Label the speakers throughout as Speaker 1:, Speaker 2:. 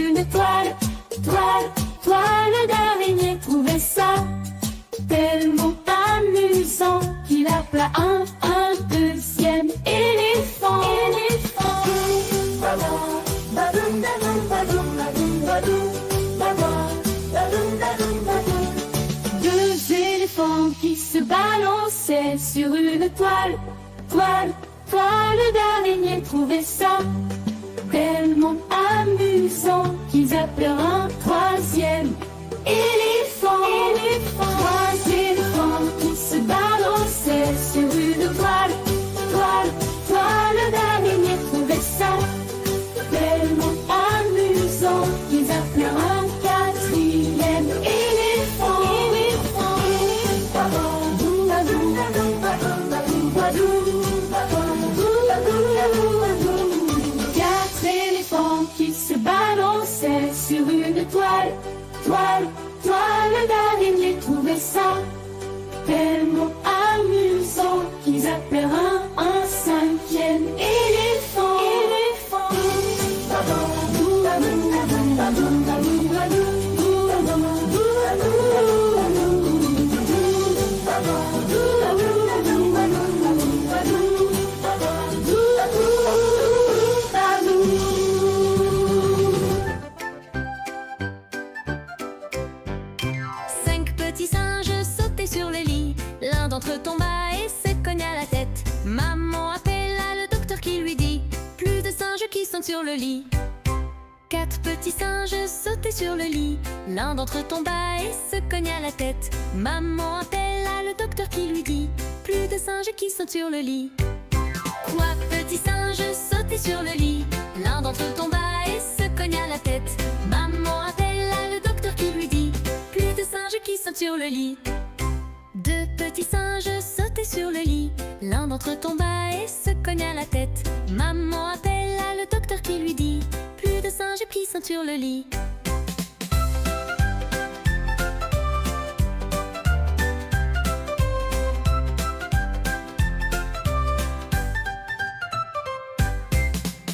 Speaker 1: une toile, toile, toile d'araignée. Trouvait ça tellement amusant qu'il appela un deuxième éléphant. Éléphant. Badoum, badoum, badoum, badoum, badoum, badoum, badoum, badoum. Deux éléphants qui se balançaient sur une toile, toile, toile d'araignée. Trouvaient ça tellement amusant qu'ils appelèrent un troisième éléphant. Éléphant. Trois éléphants qui se balançaient sur une toile, toile, toile d'araignée. Trouvaient ça tellement amusant qu'ils appelèrent un quatrième éléphant. Éléphant. Badoum, badoum, badoum, badoum, badoum, badoum, badoum. Quatre éléphants qui se balançaient sur une toile, toile, toile d'araignée. Trouvaient ça tellement amusant qu'ils appelèrent un cinquième éléphant. Éléphant. Badoum, badoum, badoum, badoum, badoum,
Speaker 2: Cinq petits singes sautaient sur le lit. L'un d'entre eux tomba et se cogna la tête. Maman appela le docteur qui lui dit: plus de singes qui sont sur le lit. Quatre petits singes sautaient sur le lit. L'un d'entre eux tomba et se cogna la tête. Maman appela le docteur qui lui dit: plus de singes qui sont sur le lit. Trois petits singes sautaient sur le lit. L'un d'entre eux tomba et se cogna la tête. Maman appela le docteur qui lui dit: plus de singes qui sont sur le lit. Deux petits singes sautaient sur le lit. L'un d'entre eux tomba et se cogna la tête. Maman appela le docteur qui lui dit: plus de singes qui sont sur le lit.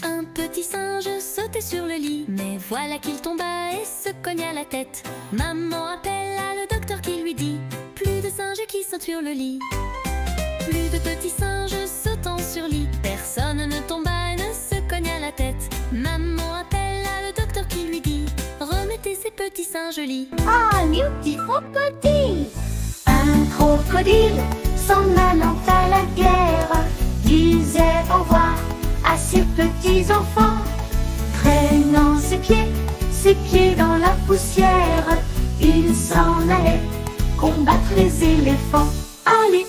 Speaker 2: Un petit singe sautait sur le lit, mais voilà qu'il tomba et se cogna la tête. Maman appela le docteur qui lui dit: plus de singes qui sont sur le lit. Plus de petits singes sautant sur le lit. Personne ne tomba et ne se cogna la tête. Maman appela le docteur qui lui dit: remettez ces petits singes au lit.
Speaker 1: Ah, new petit crocodile. Un crocodile s'en allant à la guerre disait au revoir à ses petits enfants. Traînant ses pieds dans la poussière, il s'en allait combattre les éléphants. Ah, les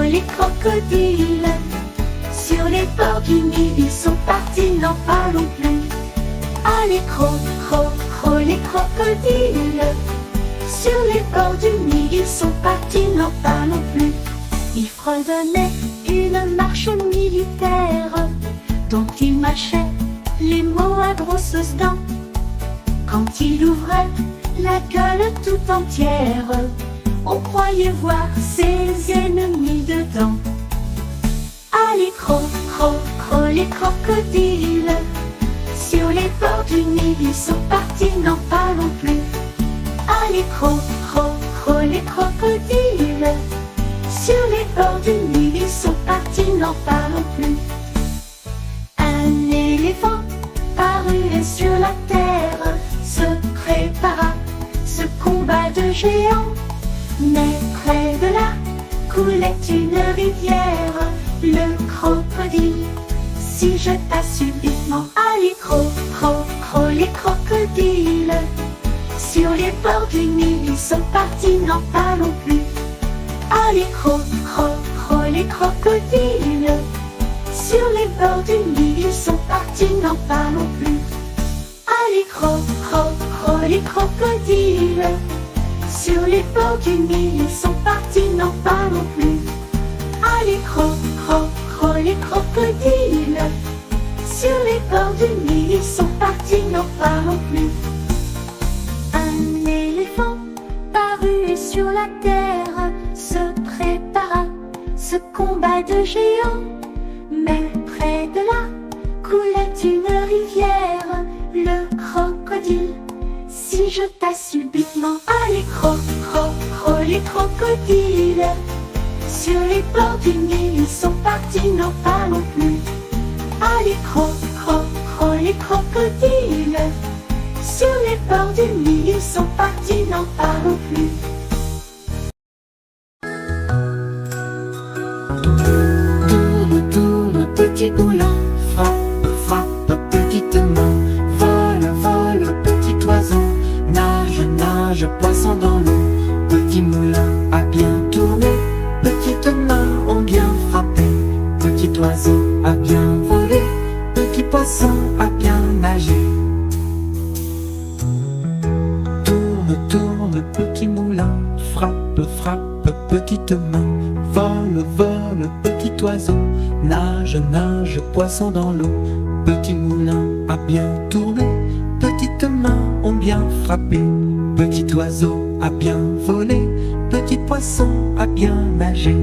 Speaker 1: les crocodiles, sur les bords du Nil, ils sont partis, n'en parlons plus. Ah, les les crocodiles, sur les bords du Nil, ils sont partis, n'en parlons plus. Ils fredonnaient une marche militaire, dont ils mâchaient les mots à grosses dents. Quand il ouvrait la gueule tout entière, on croyait voir ses ennemis dedans. Ah, les les crocodiles, sur les bords du Nil, ils sont partis, n'en parlons plus. Ah, les les crocodiles, sur les bords du Nil, ils sont partis, n'en parlons plus. Un éléphant parut et sur la terre se prépara ce combat de géants. Mais près de là coulait une rivière. Le crocodile s'y jeta subitement. Ah, les les crocodiles, sur les bords du Nil, ils sont partis, n'en parlons plus. Ah, les les crocodiles, sur les bords du Nil, ils sont partis, n'en parlons plus. Ah, les les crocodiles, sur les bords du Nil, ils sont partis, n'en parlons plus. Ah, les les crocodiles, sur les bords du Nil, ils sont partis, n'en parlons plus. Un éléphant parut et sur la terre se prépara ce combat de géants. Mais près de là coulait une rivière. Le facile. Si je tasse subitement, allez, les crocodiles. Sur les bords du Nil, ils sont partis, non pas non plus. Allez, les crocodiles. Sur les bords du Nil, ils sont partis, non pas non plus. Tourne, petit boulon, frappe, petite main. Vole, petit oiseau. Nage, poisson dans l'eau. Petit moulin a bien tourné. Petites mains ont bien frappé. Petit oiseau a bien volé. Petit poisson a bien nagé. Tourne, petit moulin. Frappe, petite main. Vole, petit oiseau. Nage, poisson dans l'eau. Petit moulin a bien tourné. Petites mains ont bien frappé. Petit oiseau a bien volé. Petit poisson a bien nagé.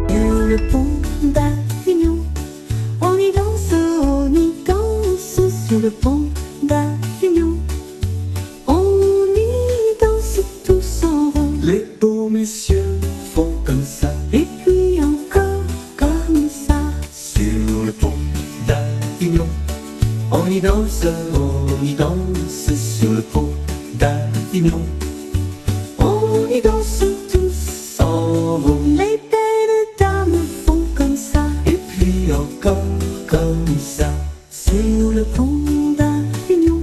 Speaker 1: Sur le pont d'Avignon, on y danse sur le pont d'Avignon. On y danse tous en rond. Les beaux messieurs font comme ça. Et puis encore comme ça. Sur le pont d'Avignon, on y danse sur le pont d'Avignon. On y danse tous en rond. Les belles dames font comme ça. Et puis encore comme ça. Sur le pont d'Avignon,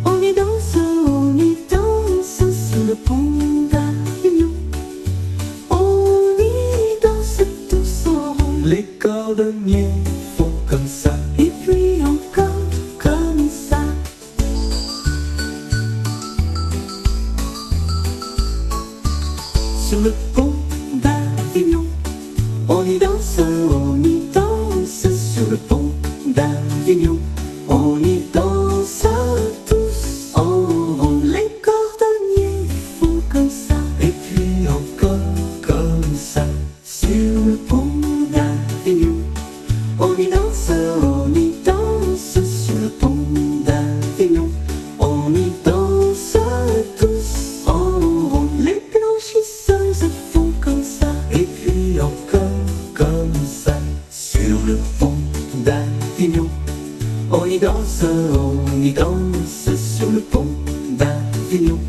Speaker 1: on y danse sur le pont d'Avignon. On y danse tous en rond. Les cordonniers font comme ça. Et puis encore comme ça. Sur le pont d'Avignon, on y danse sur le pont d'Avignon. On y danse tous en rond. Les cordonniers font comme ça. Et puis encore comme ça. Sur le pont d'Avignon, on y danse sur le pont d'Avignon. On y danse tous en rond. Les blanchisseuses font comme ça. Et puis encore comme ça. Sur le pont d'Avignon, on y danse sur le pont d'Avignon.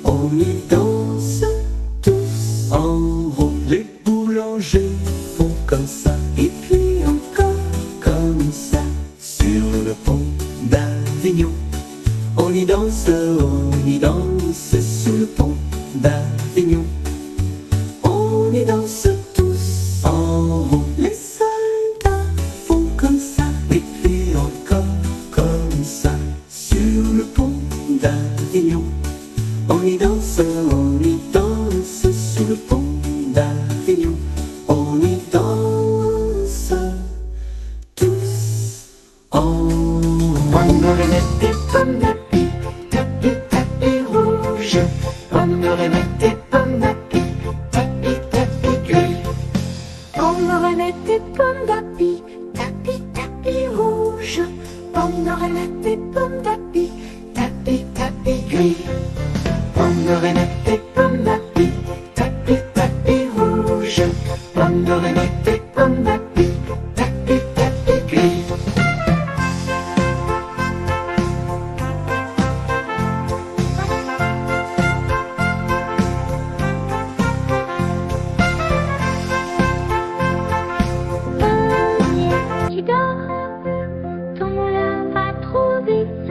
Speaker 1: On y danse tous en rond. Les boulangers font comme ça. Et puis encore comme ça. Sur le pont d'Avignon, on y danse sur le pont d'Avignon. On y danse tous en rond. Les soldats font comme ça. Et puis encore comme ça. Sur le pont d'Avignon, on y danse sur le pont d'Avignon. On y danse tous en rond. On aurait été comme tapis rouge. On aurait été comme tapis gris. On aurait été comme tapis rouge. On aurait été comme tapis gris. On aurait été comme tapis rouge. On aurait été comme tapis gris.
Speaker 3: Tu dors, ton moulin va trop vite.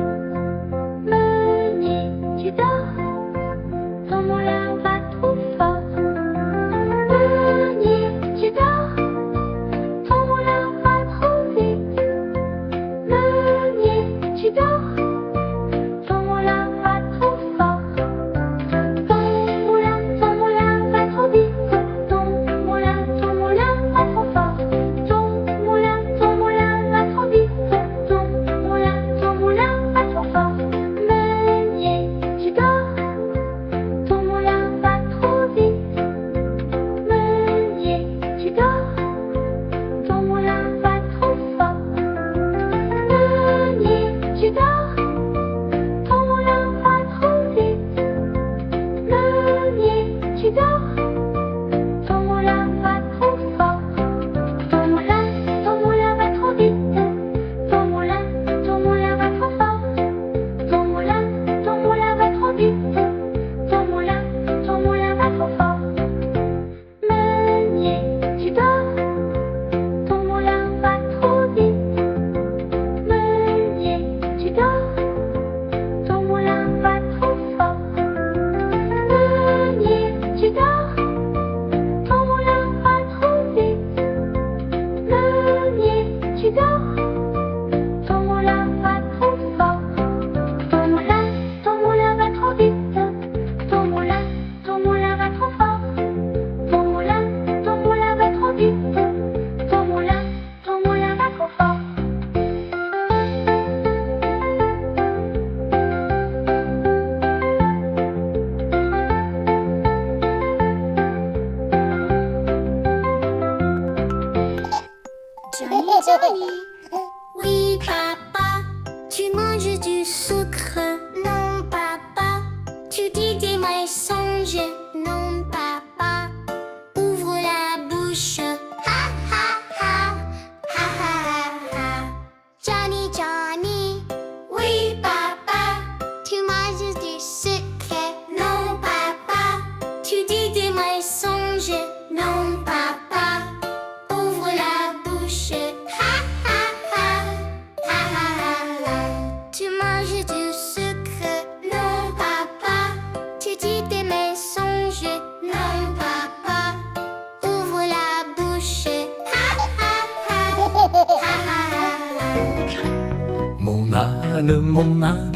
Speaker 3: mon âne,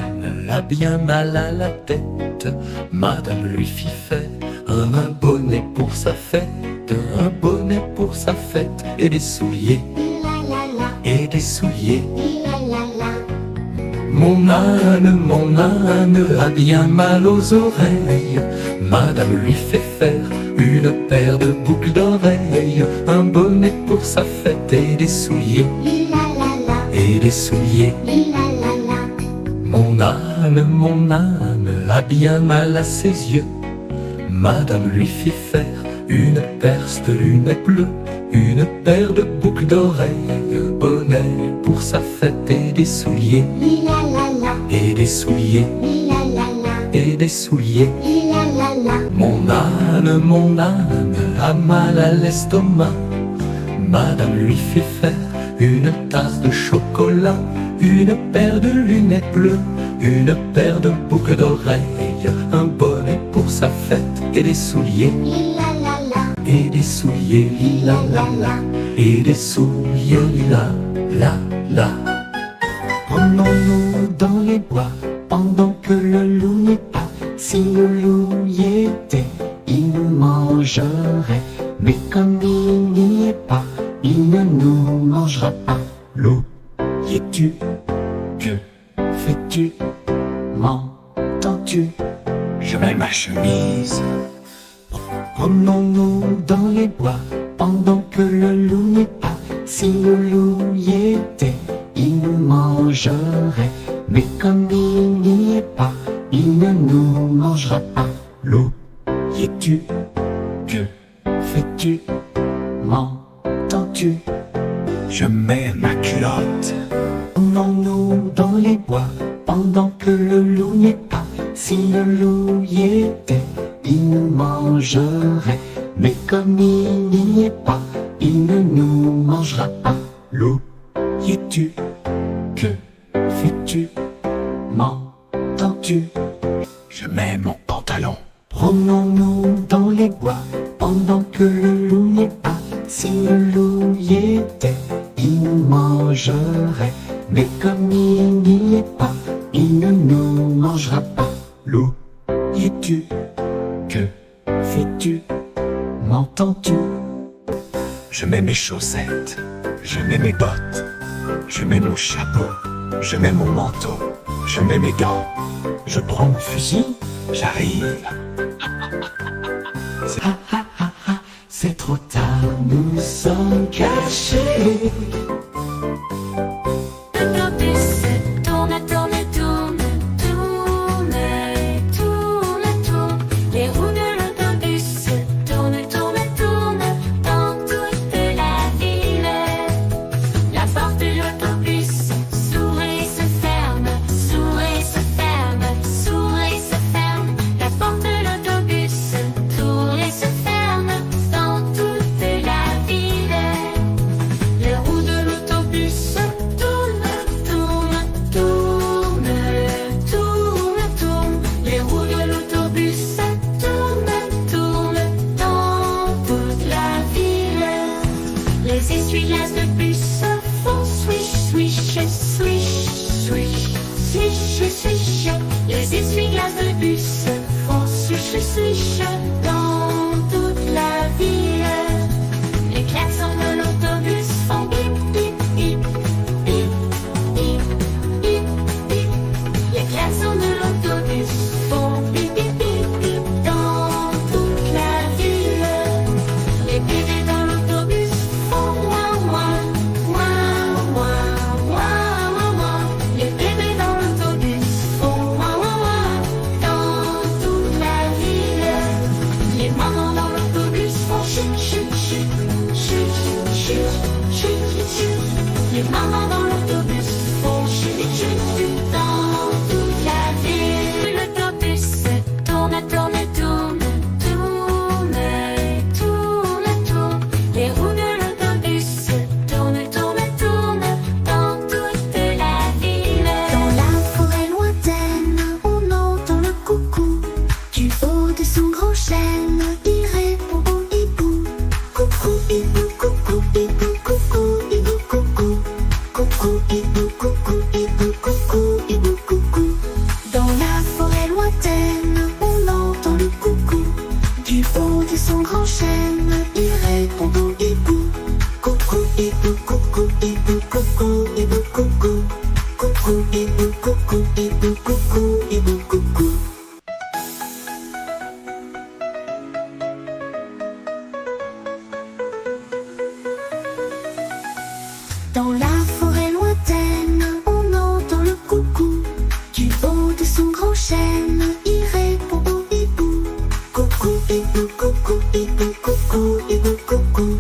Speaker 3: a bien mal à la tête. Madame lui fit faire un bonnet pour sa fête, un bonnet pour sa fête, et des souliers, et des souliers. Mon âne a bien mal aux oreilles. Madame lui fait faire une paire de boucles d'oreilles, un bonnet pour sa fête et des souliers, et des souliers. Mon âne a bien mal à ses yeux. Madame lui fit faire une paire de lunettes bleues, une paire de boucles d'oreilles, un bonnet pour sa fête et des souliers, et des souliers, et des souliers. Mon âne a mal à l'estomac. Madame lui fit faire une tasse de chocolat, une paire de lunettes bleues, une paire de boucles d'oreilles, un bonnet pour sa fête et des souliers, et des souliers, et des souliers, la. Promenons-nous dans les bois pendant que le loup n'est pas. Si le loup y était, il nous mangerait. Mais comme il n'y est pas, il ne nous mangera pas. Loup, y es-tu? Que fais-tu? M'entends-tu? Je mets ma chemise. Promenons-nous dans les bois pendant que le loup n'est pas. Si le loup y était, il nous mangerait. Mais comme il n'y est pas, il ne nous mangera pas. Loup, y es-tu? Que fais-tu? M'entends-tu? Je mets ma culotte. Promenons-nous dans les bois pendant que le loup n'est pas. Si le loup y était, il nous mangerait. Mais comme il n'y est pas, il ne nous mangera pas. Loup, y es-tu? Que fais-tu? M'entends-tu? Je mets mon pantalon. Promenons-nous dans les bois pendant que le loup n'est pas. Si le loup y était, il nous mangerait. Mais comme il n'y est pas, il ne nous mangera pas. Loup, y es-tu? Que fais-tu? M'entends-tu? Je mets mes chaussettes, je mets mes bottes, je mets mon chapeau, je mets mon manteau, je mets mes gants, je prends mon fusil, j'arrive. C'est trop tard, nous sommes cachés.
Speaker 2: L'autobus tourne, tourne, tourne, tourne, tourne, tourne. Les roues de l'autobus tournent, tournent, tournent dans toute la ville. La porte de l'autobus s'ouvre et se ferme, s'ouvre et se ferme, s'ouvre et se ferme. La porte de l'autobus s'ouvre et se ferme dans toute la ville. Les roues de l'autobus
Speaker 1: coucou, hibou, coucou, hibou, coucou, hibou, coucou. Dans la forêt lointaine, on entend le coucou. Du haut de son grand chêne, il répond au hibou. Coucou, hibou, coucou, hibou, coucou, hibou, coucou.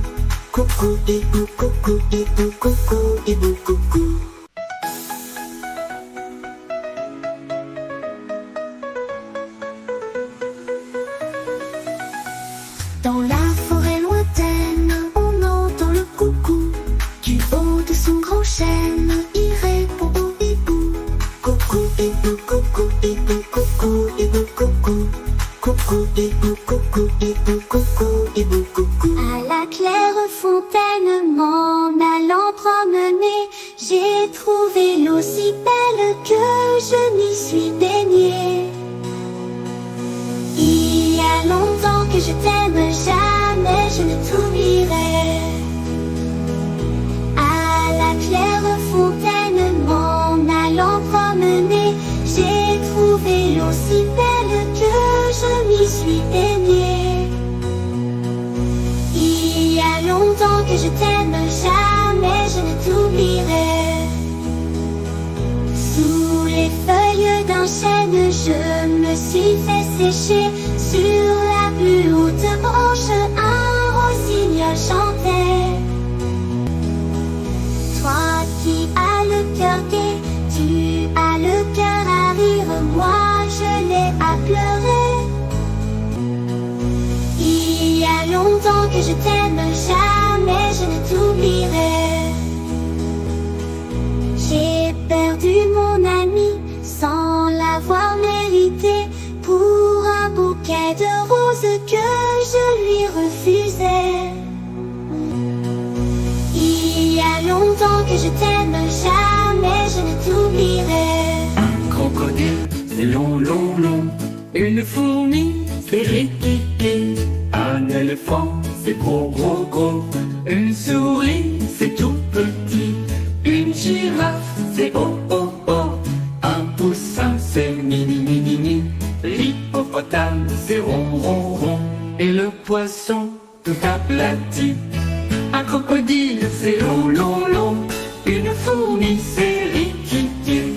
Speaker 1: Coucou, hibou, coucou, hibou, coucou, hibou, coucou. Dans la forêt lointaine, on entend le coucou. Du haut de son grand chêne, il répond au hibou. Coucou, hibou, coucou, hibou, coucou, hibou, coucou. Coucou, hibou, coucou, hibou, coucou, hibou, coucou. À la claire fontaine, m'en allant promener, j'ai trouvé l'eau si belle que je m'y suis baignée. Il y a longtemps que je t'aime, jamais je ne t'oublierai. À la claire fontaine, m'en allant promener, j'ai trouvé l'eau si belle que je m'y suis baignée. Il y a longtemps que je t'aime, jamais je ne t'oublierai. Sous les feuilles d'un chêne, je me suis fait sécher. Sur la plus haute branche, un rossignol chantait. Toi qui as le cœur gai, tu as le cœur à rire, moi je l'ai à pleurer. Il y a longtemps que je t'aime, jamais je ne t'oublierai. J'ai perdu mon ami sans l'avoir mérité, pour un bouquet de roses que je lui refusais. Il y a longtemps que je t'aime, jamais je ne t'oublierai.
Speaker 3: Un crocodile, c'est long, long, long. Une fourmi, c'est rikiki. Un éléphant, c'est gros, gros, gros. Une souris, c'est tout petit. Une girafe, c'est oh, oh, oh. Un poussin, c'est mini, mini, mini. L'hippopotame, c'est rond, rond, rond. Et le poisson, tout aplati. Un crocodile, c'est long, long, long. Une fourmi, c'est rikiki.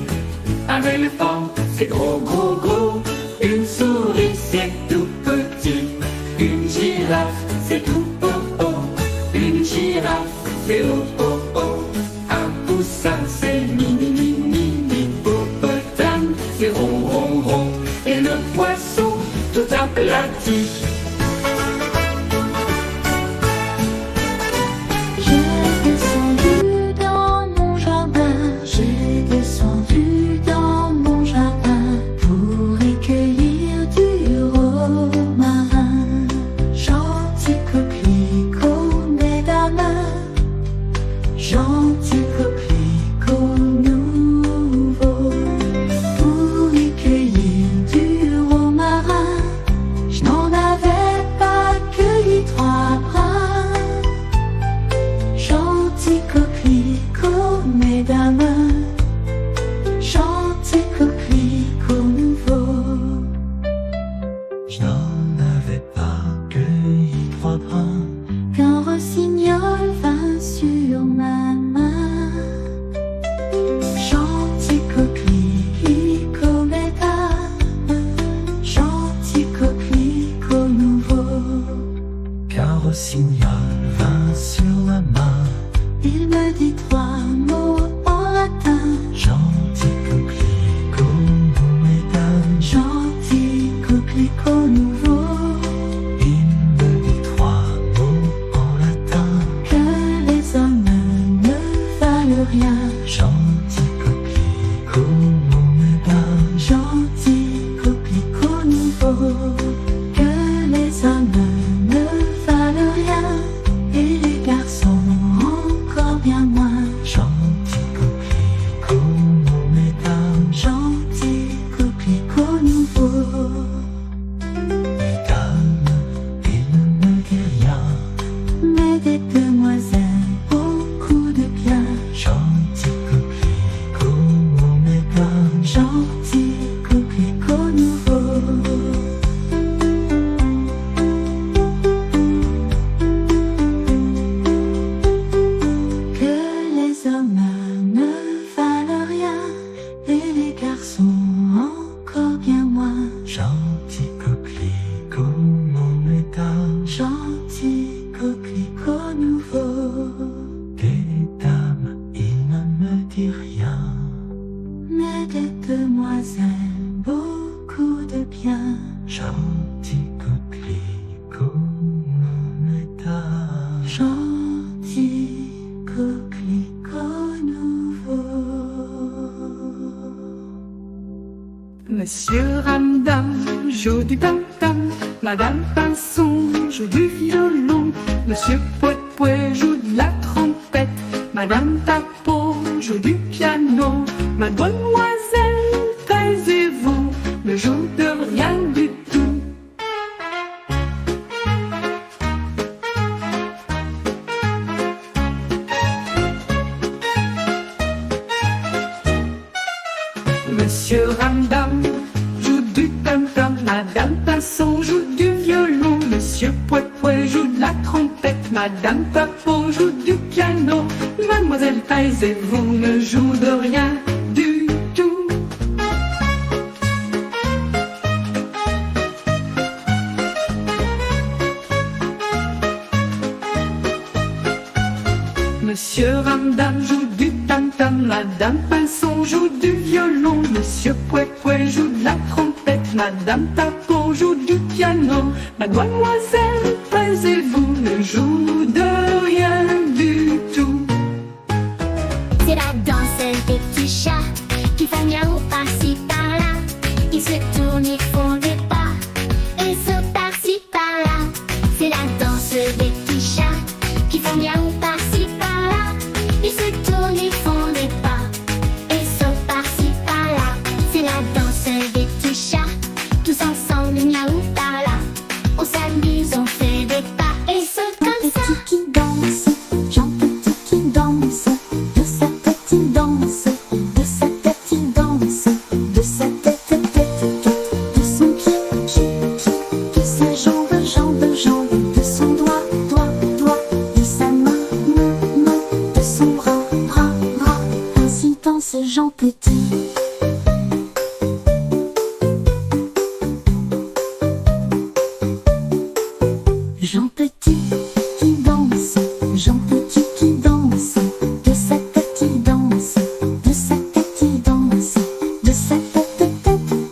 Speaker 3: Un éléphant, c'est gros, gros, gros. Une souris, c'est tout petit. Une girafe, c'est tout oh, oh. Une girafe, c'est oh, oh, oh. Un poussin, c'est mini, mini. L'hippopotame, c'est rond, rond, rond. Et le poisson, tout aplati.
Speaker 1: J'ai descendu dans mon jardin, j'ai descendu dans mon jardin pour recueillir du romarin. Gentil coquelicot, mes gamins, gentil coquelicot nouveau. Pour recueillir du romarin, je n'en avais des demoiselles, beaucoup de bien.
Speaker 3: Gentil coquelicot, mon état.
Speaker 1: Gentil coquelicot nouveau.
Speaker 4: Monsieur Ramdam joue du tam-tam, Madame Pinson joue du violon, Monsieur Pouet-Pouet joue de la trompette, Madame Tapot joue du piano, Mademoiselle taisez-vous ne joue de rien du tout. Monsieur Ramdam joue du tam-tam, Madame Pinson joue du violon, Monsieur Pouet-Pouet joue de la trompette, Madame Tapot joue du piano, Mademoiselle taisez-vous ne joue de rien du tout. Monsieur Ramdam joue du tam-tam, Madame Pinson joue du violon, Monsieur Pouet-Pouet joue de la trompette, Madame Tapot joue du piano, Mademoiselle taisez-vous ne joue de rien du tout.
Speaker 1: C'est la danse des petits chats qui font miaou par-ci par-là. Ils se tournent, ils font des pas et sautent par-ci par-là. C'est la danse des petits chats qui font miaou par-ci par-là. Ils se tournent, ils font des pas et sautent par-ci par-là. C'est la danse des petits chats, tous ensemble miaou par-là. On s'amuse, on fait des pas et saute comme ça. Petit qui danse, Jean Petit qui danse, de sa tête il danse, de sa tête il danse, de sa tête tête tête, de son pied de sa jambe jambe jambe, de son doigt doigt doigt, de sa main main main, de son bras bras bras. Ainsi danse Jean Petit. Jean Petit qui danse, Jean Petit qui danse, de sa tête il danse, de sa tête il danse, de sa tête tête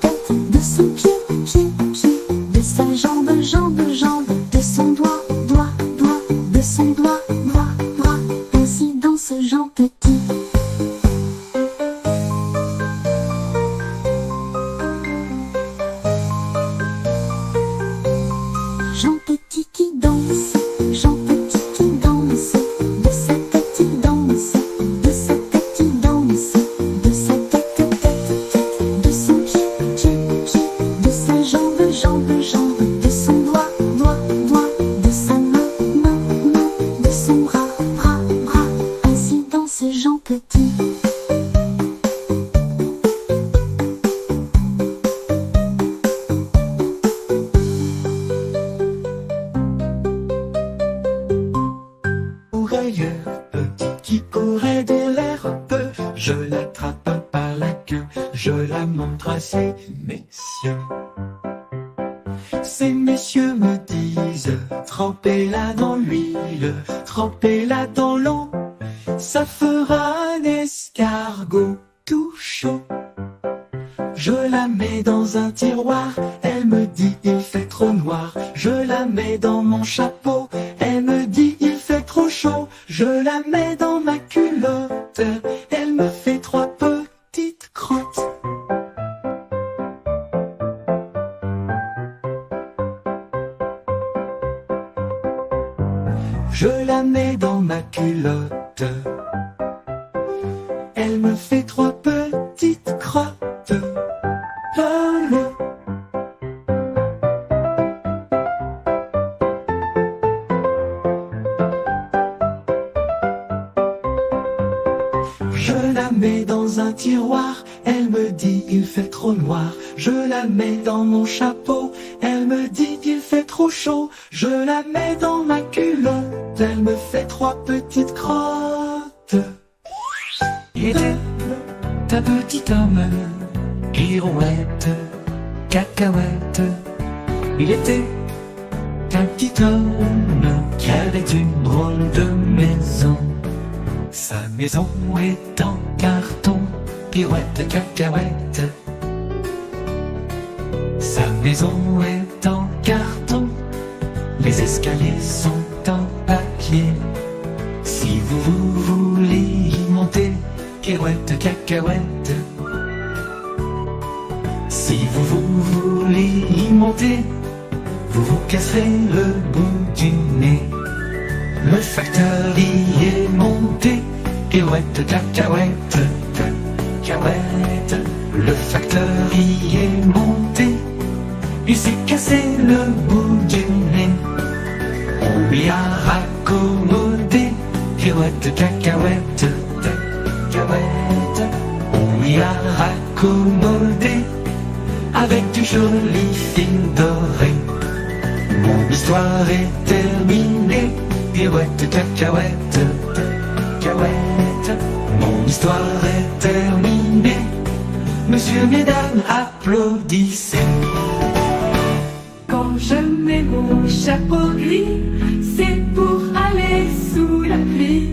Speaker 1: tête, de son pied pied pied, de sa jambe jambe jambe, de son doigt doigt doigt, de son doigt bras bras. Ainsi danse Jean Petit. Jean Petit qui danse, Jean Petit qui danse, de sa tête il danse, de sa tête il danse, de sa tête tête tête, de son pied pied pied, de sa jambe jambe jambe, de son doigt doigt doigt, de sa main main main, de son bras bras bras. Ainsi danse Jean Petit.
Speaker 3: Petit qui courait de l'herbe, je l'attrape par la queue, je la montre à ces messieurs. Ces messieurs me disent, trempez-la dans l'huile, trempez-la dans l'eau, ça fera un escargot tout chaud. Je la mets dans un tiroir, elle me dit il fait trop noir. Je la mets dans mon chapeau, elle me dit il fait trop chaud. Je la mets dans ma culotte, elle me fait trois petites crottes. Je la mets dans ma culotte, elle me fait trois petites crottes. Lolo. Je la mets dans un tiroir, elle me dit il fait trop noir. Je la mets dans mon chapeau, elle me dit il fait trop chaud. Je la mets dans ma culotte, elle me fait trois petites crottes. Il était ta petite homme, pirouette, cacahuète. Il était un petit homme qui avait une drôle de maison. Sa maison est en carton, pirouette, cacahuète. Sa maison est en carton, les escaliers sont en papier. Si vous voulez y monter, pirouette, cacahuète. Si vous voulez y monter, vous vous casserez le bout du nez. Le facteur y est monté, pirouette, cacahuète, cacahuète. Le facteur y est monté, il s'est cassé le bout du nez. On lui a raccommodé, pirouette, cacahuète, cacahuète. On lui a raccommodé avec du joli fil doré. Mon histoire est terminée, pirouette, cacahuète, cacahuète. Mon histoire est terminée, monsieur, mesdames, applaudissez.
Speaker 4: Quand je mets mon chapeau gris, c'est pour aller sous la pluie.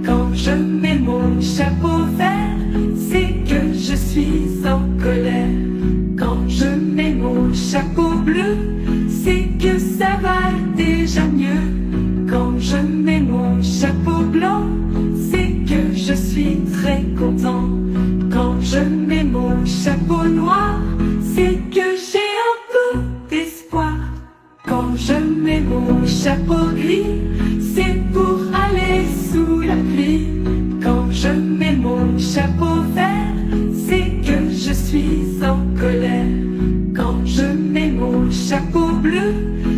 Speaker 4: Quand je mets mon chapeau vert, c'est que je suis en colère. Quand je mets mon chapeau bleu, c'est que ça va déjà mieux. Quand je mets mon chapeau blanc, c'est que je suis très content. Quand je mets mon chapeau noir, c'est que j'ai un peu d'espoir. Quand je mets mon chapeau gris, c'est pour aller sous la pluie. Quand je mets mon chapeau vert, c'est que je suis en colère. Quand je mets mon chapeau bleu,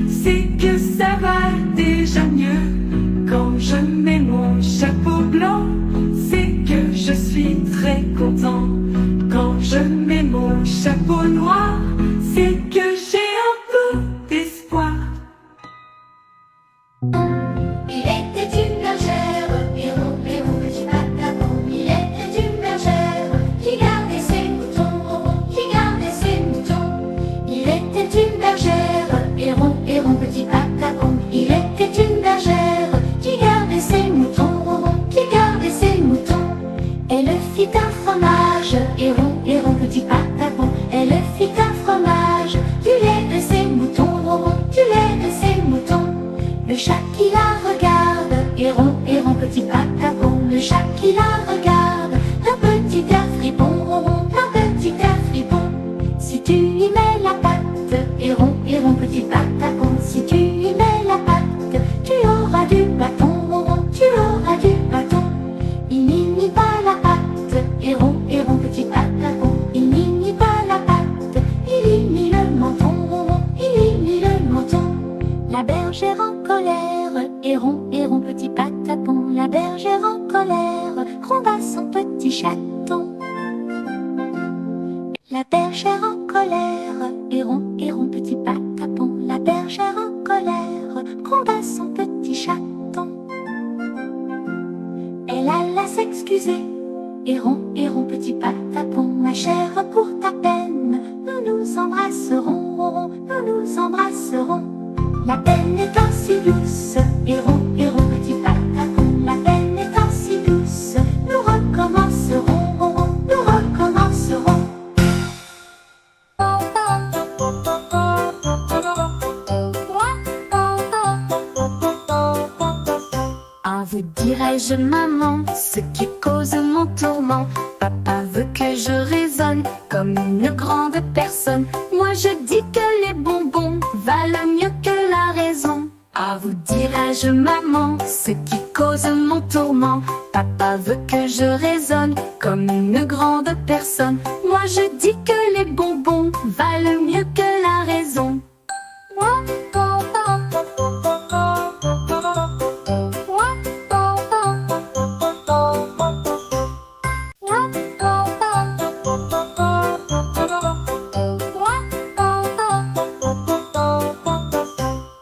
Speaker 4: c'est que ça va déjà mieux. Quand je mets mon chapeau blanc, c'est que je suis très content. Quand je mets mon chapeau noir, c'est que j'ai un peu d'espoir.
Speaker 1: Il était une bergère, héros, héros, petit patapon. Il était une bergère qui gardait ses moutons, qui gardait ses moutons. Il était une bergère, héros, héros, petit patapon. Il était une bergère qui gardait ses moutons, qui gardait ses moutons. Elle fit un fromage, héros, héros, petit patapon. Elle fit un fromage, du lait de ses moutons, du lait de ses moutons. Le chat qui la regarde, héron, héron, petit patapon. Le chat qui la regarde, un petit air fripon, un petit air fripon. Si tu y mets la patte, héron, héron, petit patapon. Si tu y mets la patte, tu auras du bâton, tu auras du bâton. Il n'y mit pas la patte, héron, héron, petit patapon. Il n'y mit pas la patte, il y mit le menton, il y mit le menton. La bergère en colère, héron, héron, petit patapon. La bergère en colère gronda son petit chaton. La bergère en colère, héron, héron, petit patapon. La bergère en colère gronda son petit chaton. Elle alla s'excuser, héron, héron, petit patapon. Ma chère, pour ta peine, nous nous embrasserons, nous nous embrasserons. La peine étant si douce, héron, héron, petit patapon. La peine étant si douce, nous recommencerons, nous recommencerons.
Speaker 2: Ah, vous dirais-je, maman, ce qui cause mon tourment. Papa veut que je raisonne comme une grande personne. Moi je dis que les bonbons valent mieux que la raison. Ah, vous dirais-je, maman, ce qui cause mon tourment. Papa veut que je raisonne comme une grande personne. Moi je dis que les bonbons valent mieux que la raison.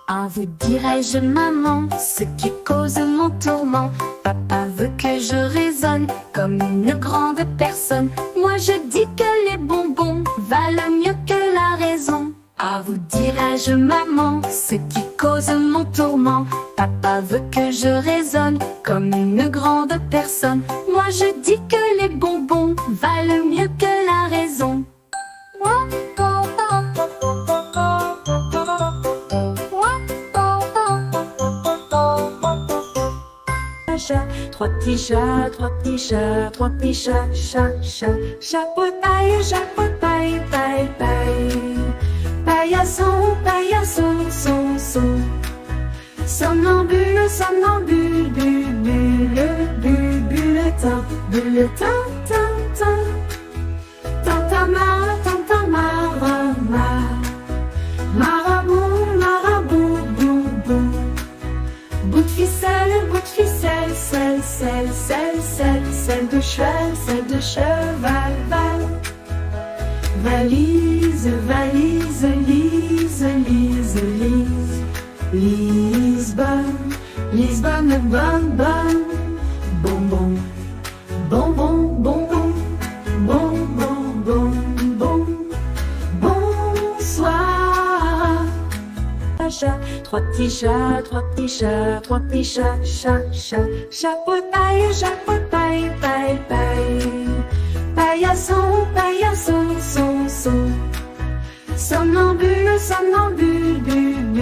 Speaker 2: Ah, vous dirais-je, maman, ce qui cause mon tourment. Papa veut que je raisonne comme une grande personne. Moi je dis que les bonbons valent mieux que la raison. Ah, vous dirais-je, maman, ce qui cause mon tourment. Papa veut que je raisonne comme une grande personne. Moi je dis que les bonbons valent mieux
Speaker 4: trois petits chats, trois petits chats, trois petits chats, chat, chat. Chapeau paille, paille, paille. Paillasson, paillasson, son, son. Somnambule, somnambule, bulle, bulle, bulletin, bulletin, tin, tin. Tintamarre, tintamarre, marabout, marabout, bou, bou. Bout de ficelle, sel, sel, sel, sel, sel de cheval, val. Valise, valise, lise, lise, lise. Lisbonne, Lisbonne, bonne, bonne. Bonbon, bonbon, bonbon, bonbon, bonbon. Bonsoir. Chat, trois petits chats, trois petits chats, trois petits chats, chat, chat. Chapeau paille, paille, paille. Paillasson, paillasson, son, son. Somnambule, somnambule, bulle,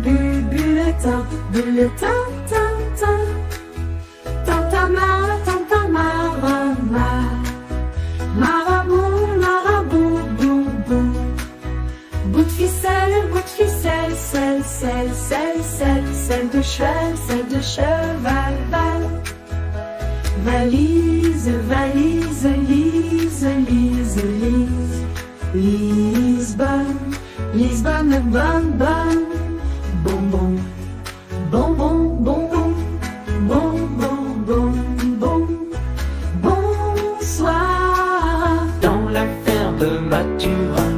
Speaker 4: bulle, bulletin, bulletin, tin, tin. Tintamarre, tintamarre, marabout, marabout, bou, bou. Bout de ficelle, sel, sel, sel, sel, sel de cheval, val. Valise, valise, lise, lise, lise. Lisbonne, Lisbonne, bonne, bonne. Bonbon, bonbon, bonbon, bonbon, bonbon. Bonsoir.
Speaker 3: Dans la ferme de Mathurin,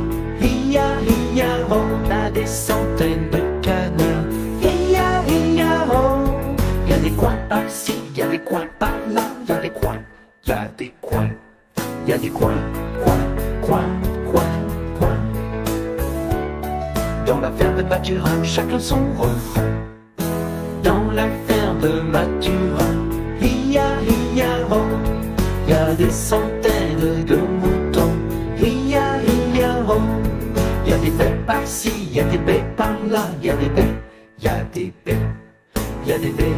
Speaker 3: on a des centaines de canards. Y a des coins par-ci, y a des coins par-là, y a des coins, y a des coins, y a des coins, coins. Dans la ferme de Mathurin, chacun son refrain. Dans la ferme de Mathurin, y a des centaines de moutons. Y a des baies par-ci, y a des baies par-là, y a des baies, y a des baies, y a des baies.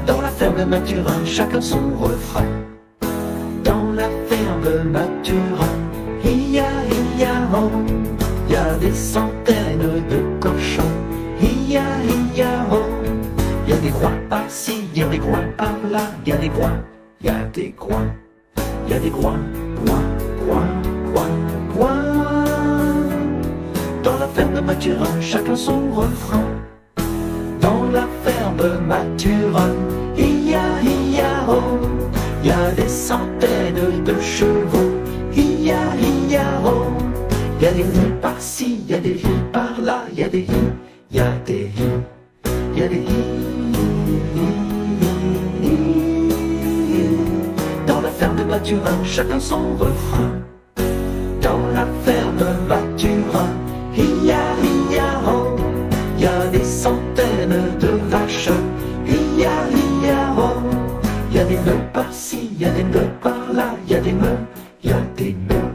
Speaker 3: Dans la ferme de Mathurin, chacun son refrain. Dans la ferme de Mathurin, y a des centaines de cochons. Y a des coins par-ci, y a des coins par-là, y a des coins, y a des coins, y a des coins, coins. Dans la ferme de Mathurin, chacun son refrain. Dans la ferme de Mathurin, y a des centaines de chevaux. Y a des lits par-ci, y a des lits par-là, y a des lits, y a des lits, y a des lits. Dans la ferme de Mathurin, chacun son refrain. Dans la ferme de Mathurin, y a des centaines de vaches. Y a des nœuds par-ci, y a des nœuds par-là, y a des nœuds, y a des nœuds,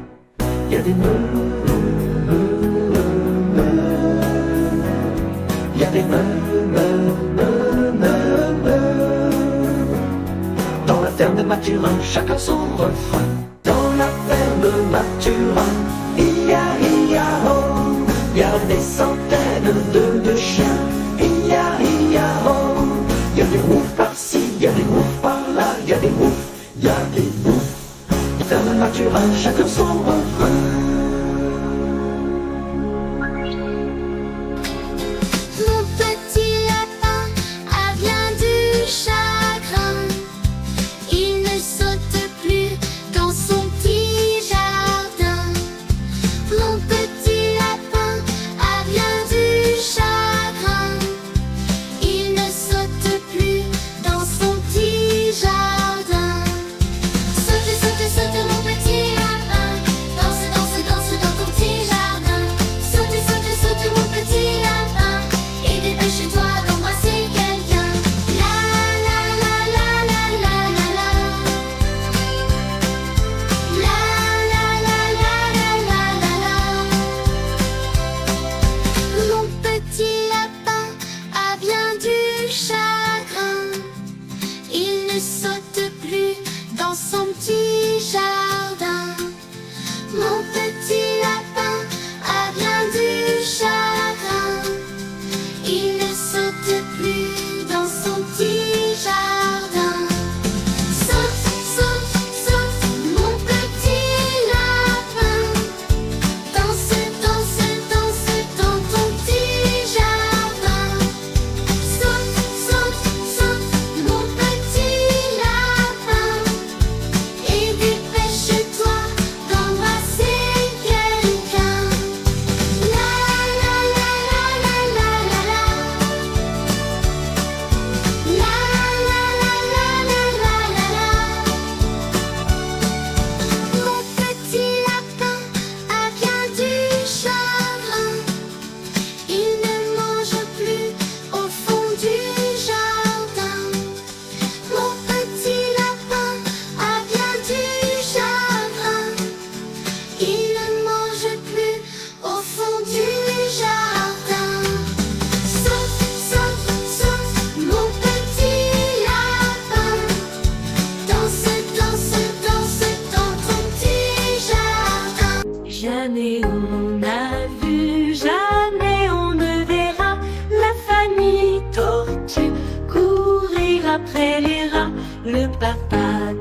Speaker 3: y a des nœuds. Y a des Dans la ferme de Mathurin, chacun son refrain. Dans la ferme de Mathurin, y a des centaines de chiens. Y a des moufs par-ci, y a des moufs par-là, y a des moufs, y a des moufs. La ferme de Mathurin, chacun son refrain.
Speaker 2: Mon petit lapin a bien du chagrin. Il ne saute plus dans son petit jardin. Mon petit lapin a bien du chagrin. Il ne saute plus dans son petit jardin. Saute, saute, saute mon petit lapin. Danse, danse, danse dans ton petit jardin. Saute, saute, saute mon petit lapin. Et dépêche-toi d'embrasser quelqu'un. La la la la la la la la.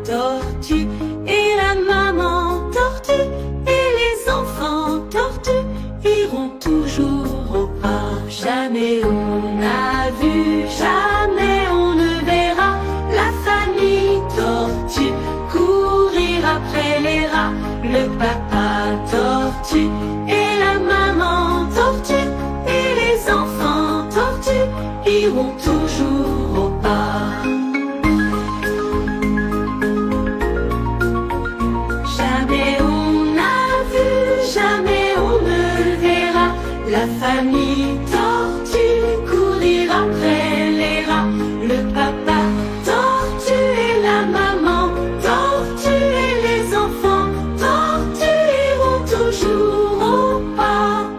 Speaker 1: tortue et la maman tortue et les enfants tortues iront toujours au parc. Jamais on n'a vu, jamais on ne verra la famille tortue courir après les rats. Le papa tortue et la maman tortue et les enfants tortues iront toujours au parc. Jamais on n'a vu, jamais on ne verra la famille tortue courir après les rats. Le papa tortue et la maman tortue et les enfants tortues iront toujours au parc.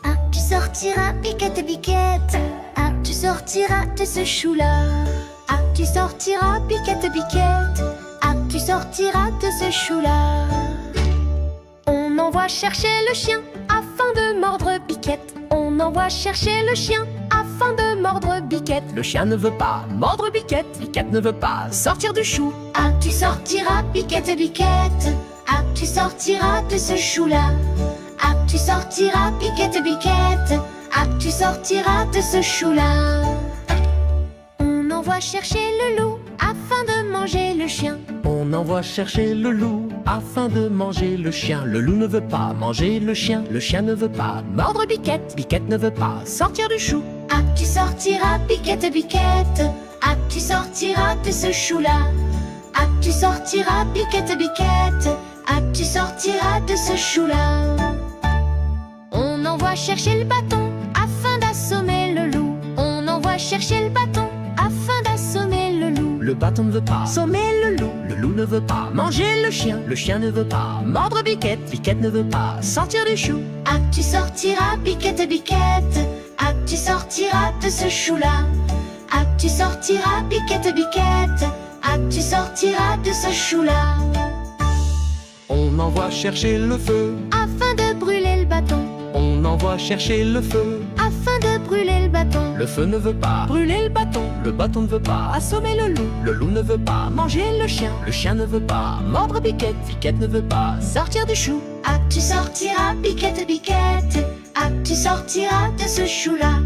Speaker 2: Ah, tu sortiras, Biquette, Biquette. Ah, tu sortiras de ce chou-là. Ah, tu sortiras, Biquette, Biquette. Ah, tu sortiras de ce chou-là. On envoie chercher le chien afin de mordre Biquette. On envoie chercher le chien afin de mordre Biquette.
Speaker 5: Le chien ne veut pas mordre Biquette. Biquette ne veut pas sortir du chou.
Speaker 2: Ah, tu sortiras, Biquette, Biquette. Ah, tu sortiras de ce chou-là. Ah, tu sortiras, Biquette, Biquette. Ah, tu sortiras de ce chou-là. On envoie chercher le loup afin de manger le chien.
Speaker 5: On envoie chercher le loup afin de manger le chien. Le loup ne veut pas manger le chien. Le chien ne veut pas mordre Biquette. Biquette ne veut pas sortir du chou.
Speaker 2: Ah, tu sortiras, Biquette, Biquette. Ah, tu sortiras de ce chou-là. Ah, tu sortiras, Biquette, Biquette. Ah, tu sortiras de ce chou-là. On envoie chercher le bâton afin d'assommer le loup. On envoie chercher le bâton afin d'assommer le loup.
Speaker 5: Le bâton ne veut pas sommer le loup. Le loup ne veut pas manger le chien. Le chien ne veut pas mordre Biquette. Biquette ne veut pas sortir du chou.
Speaker 2: Ah, tu sortiras, Biquette, Biquette. Ah, tu sortiras de ce chou-là. Ah, tu sortiras, Biquette, Biquette. Ah, tu sortiras de ce chou-là.
Speaker 5: On envoie chercher le feu
Speaker 2: Afin de brûler le bâton.
Speaker 5: On envoie chercher le feu.
Speaker 2: Afin de brûler le bâton.
Speaker 5: Le feu ne veut pas brûler le bâton. Le bâton ne veut pas assommer le loup. Le loup ne veut pas manger le chien. Le chien ne veut pas mordre Biquette. Biquette ne veut pas sortir du chou.
Speaker 2: Ah, tu sortiras, Biquette, Biquette. Ah, tu sortiras de ce chou-là.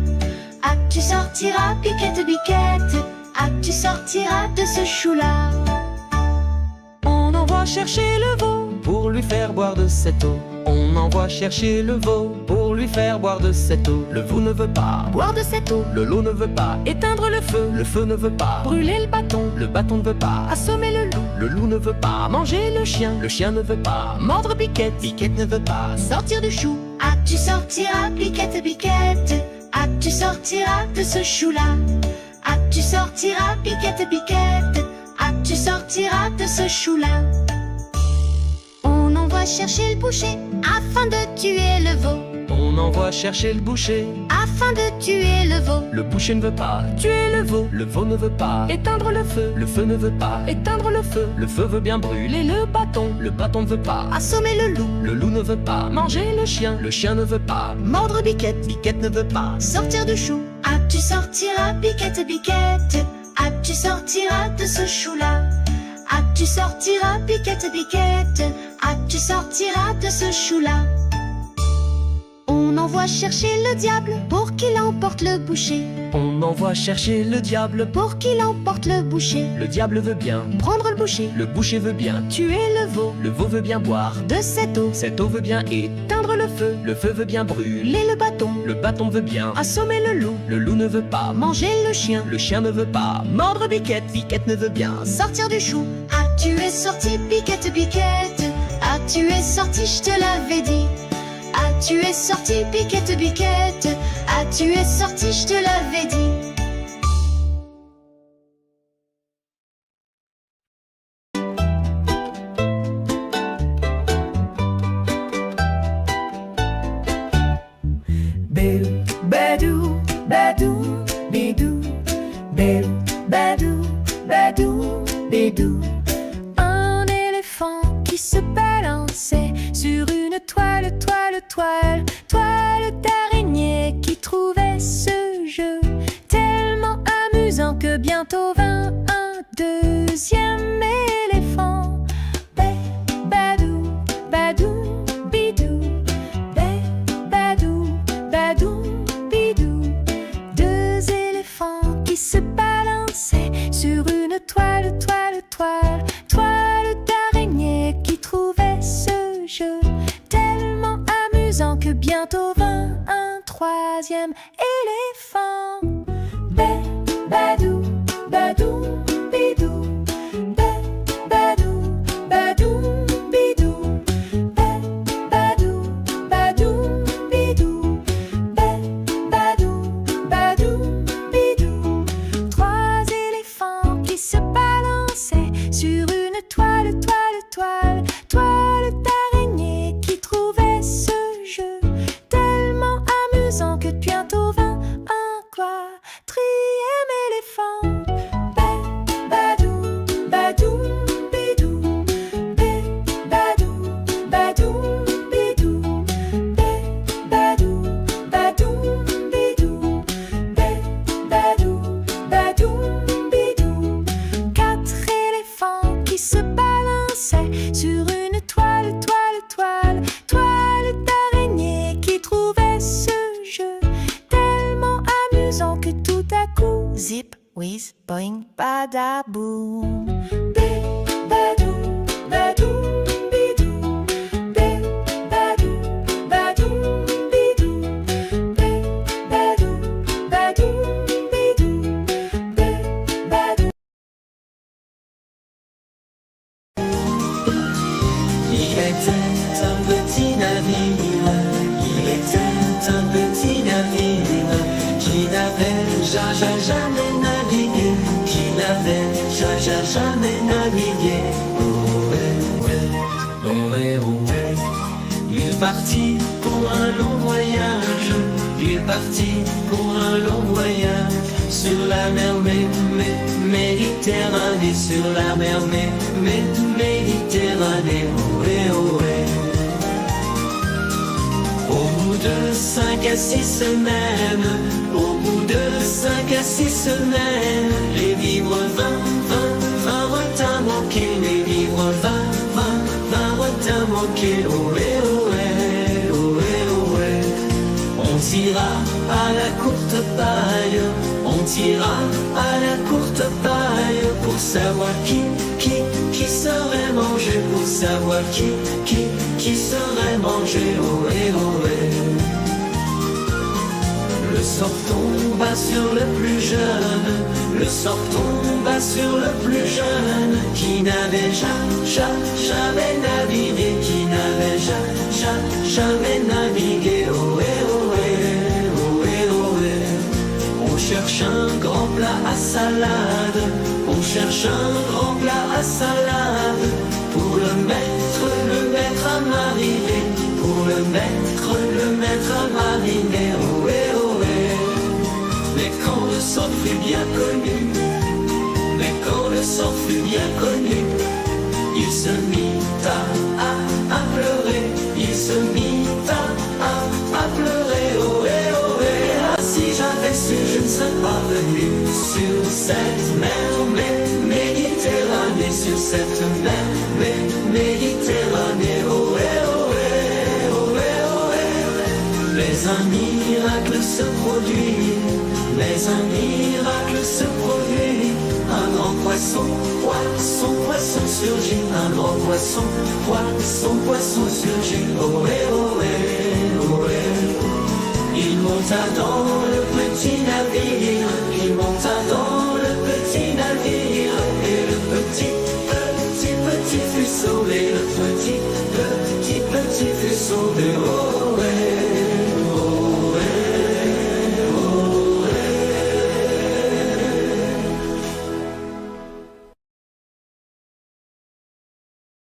Speaker 2: Ah, tu sortiras, Biquette, Biquette. Ah, tu sortiras de ce chou-là.
Speaker 5: On envoie chercher le veau pour lui faire boire de cette eau. On envoie chercher le veau pour lui faire boire de cette eau. Le veau ne veut pas boire de cette eau. Le loup ne veut pas éteindre le feu. Le feu ne veut pas brûler le bâton. Le bâton ne veut pas assommer le loup. Le loup ne veut pas manger le chien. Le chien ne veut pas mordre Biquette. Biquette ne veut pas sortir du chou.
Speaker 2: Ah, tu sortiras, Biquette, Biquette. Ah, tu sortiras de ce chou-là. Ah, tu sortiras, Biquette, Biquette. Ah, tu sortiras de ce chou-là. On envoie chercher le boucher afin de tuer le veau.
Speaker 5: On envoie chercher le boucher
Speaker 2: Afin de tuer le veau.
Speaker 5: Le boucher ne veut pas tuer le veau. Le veau ne veut pas éteindre le feu. Le feu ne veut pas éteindre le feu. Le feu veut bien brûler le bâton. Le bâton ne veut pas
Speaker 2: Assommer le loup.
Speaker 5: Le loup ne veut pas manger le chien. Le chien ne veut pas mordre Biquette. Biquette ne veut pas sortir du chou.
Speaker 2: Ah, tu sortiras, Biquette, Biquette. Ah, tu sortiras de ce chou-là. Ah, tu sortiras, Biquette, Biquette. Ah, tu sortiras de ce chou-là. On envoie chercher le diable pour qu'il emporte le boucher.
Speaker 5: On envoie chercher le diable.
Speaker 2: Pour qu'il emporte le boucher.
Speaker 5: Le diable veut bien
Speaker 2: Prendre le boucher.
Speaker 5: Le boucher veut bien
Speaker 2: Tuer le veau.
Speaker 5: Le veau veut bien boire
Speaker 2: De cette eau.
Speaker 5: Cette eau veut bien éteindre le feu. Le feu veut bien brûler
Speaker 2: Le bâton.
Speaker 5: le bâton veut bien
Speaker 2: Assommer le loup.
Speaker 5: Le loup ne veut pas
Speaker 2: Manger le chien.
Speaker 5: Le chien ne veut pas mordre Biquette. Biquette ne veut bien
Speaker 2: Sortir du chou. Ah, tu es sorti, Biquette, Biquette. Ah, tu es sorti, je te l'avais dit. Ah, tu es sorti, Biquette, Biquette. Ah, tu es sorti, je te l'avais dit.
Speaker 1: Badou, badou, bidou.
Speaker 2: Un éléphant qui se balançait sur une toile, toile, toile, toile d'araignée, qui trouvait ce jeu tellement amusant que bientôt vint un deuxième éléphant. Badou, badou, bidou. Badou, badou, bidou. Deux éléphants qui se balançaient sur une toile, toile, toile, toile d'araignée, qui trouvait ce jeu tellement amusant que bientôt vint un troisième éléphant. Badou, badou, bidou. Badou, badou, bidou. Badou, badou, bidou. Badou, badou, bidou. Trois éléphants qui se balançaient sur une toile, toile, toile, toile d'araignée, qui trouvait ce jeu tellement amusant que bientôt vint un quatrième éléphant. Badou, badou, bidou. Badou, badou, bidou. Badou, badou, bidou. Badou, badou, bidou. Quatre éléphants qui se balançaient sur une toile, toile, toile, toile d'araignée, qui trouvait ce jeu tellement amusant que tout à coup, zip, whiz, boing, badaboum. Badou, badou, bidou. Badou, badou, bidou. Badou, badou, bidou. Badou.
Speaker 3: Il était un petit navire, il était un petit navire qui n'avait jamais navigué, qui n'avait jamais navigué. Ohé, ohé. Il partit pour un long voyage, il partit pour un long voyage sur la mer Méditerranée, sur la mer Méditerranée. Ohé, ohé. Au bout de 5 à 6 semaines, au bout de 5 à 6 semaines, les vivres vinrent à manquer, les vivres vinrent à manquer. Ohé, ohé, ohé, ohé. On tira à la courte paille, on tira à la courte paille, pour savoir qui serait mangé, pour savoir qui serait mangé. Ohé, ohé. Le sort tomba sur le plus jeune, le sort tomba sur le plus jeune, qui n'avait jamais navigué, qui n'avait jamais navigué. Ohé, ohé, ohé, ohé. On cherche un grand plat à salade, on cherche un grand plat à salade, pour le mettre à mariner, pour le mettre à mariner. Ohé, ohé. Mais quand le sort fut bien connu, mais quand le sort fut bien connu, il se mit à pleurer, il se mit à pleurer. Ohé, ohé. Ah, si j'avais su, je ne serais pas venu sur cette mer Méditerranée, sur cette mer Méditerranée. Ohé, ohé, ohé, ohé. Mais un miracle se produit, mais un miracle se produit. Un grand poisson surgit, un grand poisson surgit. Ohé, ohé, ohé. Il monta dans le petit navire, il monta dans le petit navire, et le petit fut sauvé, le petit fut sauvé. Ohé,